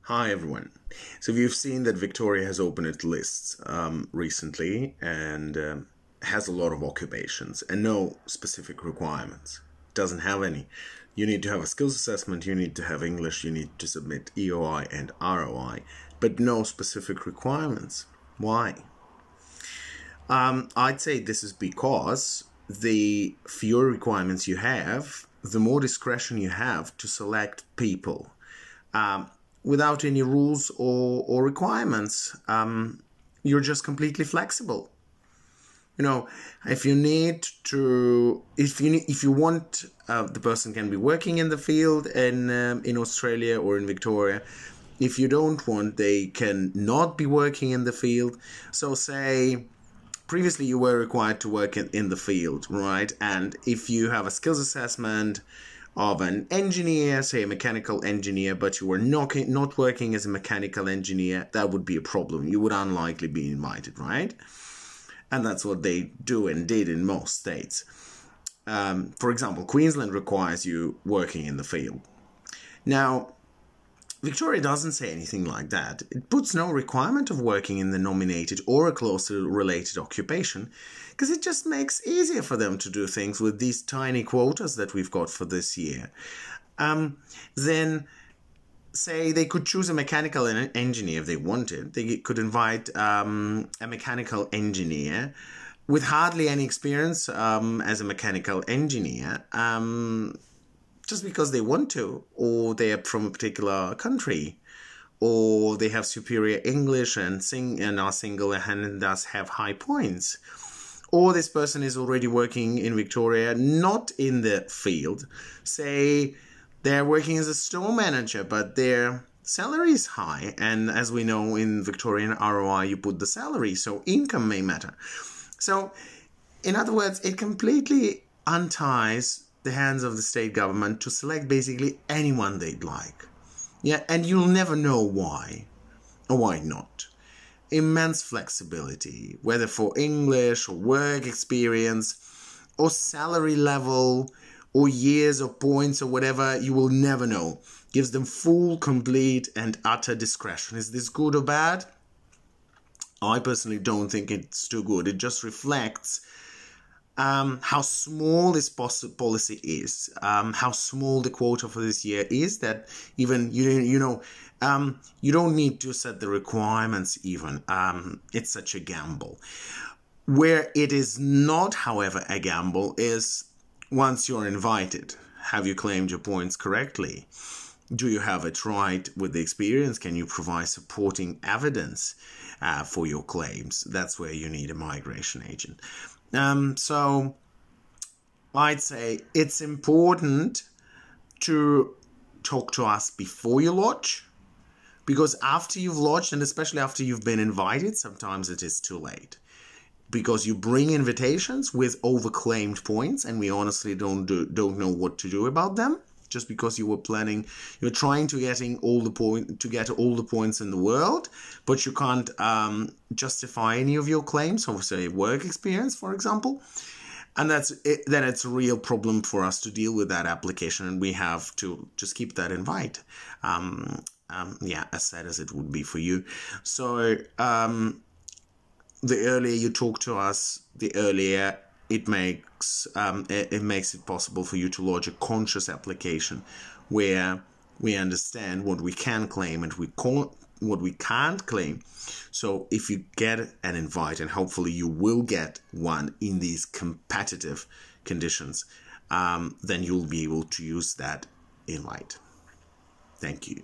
Hi everyone. So you've seen that Victoria has opened its lists recently and has a lot of occupations and no specific requirements. Doesn't have any. You need to have a skills assessment, you need to have English, you need to submit EOI and ROI, but no specific requirements. Why? I'd say this is because the fewer requirements you have, the more discretion you have to select people. Without any rules or requirements, you're just completely flexible. You know, if you need to, if you want, the person can be working in the field in Australia or in Victoria. If you don't want, they can not be working in the field. So say, previously you were required to work in the field, right? And if you have a skills assessment of an engineer, say a mechanical engineer, but you were not working as a mechanical engineer, that would be a problem. You would unlikely be invited, right? And that's what they do and did in most states. For example, Queensland requires you working in the field. Now, Victoria doesn't say anything like that. It puts no requirement of working in the nominated or a closely related occupation because it just makes easier for them to do things with these tiny quotas that we've got for this year. Then, say they could choose a mechanical engineer if they wanted. They could invite a mechanical engineer with hardly any experience as a mechanical engineer, just because they want to, or they are from a particular country, or they have superior English and are single and thus have high points. Or this person is already working in Victoria, not in the field. Say they're working as a store manager, but their salary is high. And as we know in Victorian ROI, you put the salary, so income may matter. So, in other words, it completely unties the hands of the state government to select basically anyone they'd like. Yeah, and you'll never know why or why not. Immense flexibility, whether for English or work experience or salary level or years or points or whatever, you will never know. Gives them full, complete and utter discretion. Is this good or bad? I personally don't think it's too good. It just reflects how small this policy is, how small the quota for this year is, that even, you don't need to set the requirements even. It's such a gamble. Where it is not, however, a gamble is once you're invited. Have you claimed your points correctly? Do you have it right with the experience? Can you provide supporting evidence for your claims? That's where you need a migration agent. So I'd say it's important to talk to us before you lodge, because after you've lodged, and especially after you've been invited, sometimes it is too late. Because you bring invitations with overclaimed points, and we honestly don't know what to do about them. Just because you were planning, you're trying to get all the points in the world, but you can't justify any of your claims for, say, work experience, for example. And then it's a real problem for us to deal with that application, and we have to just keep that invite. Yeah, as sad as it would be for you. So the earlier you talk to us, the earlier it makes it possible for you to lodge a conscious application where we understand what we can claim and what we can't claim. So if you get an invite, and hopefully you will get one in these competitive conditions, then you'll be able to use that invite. Thank you.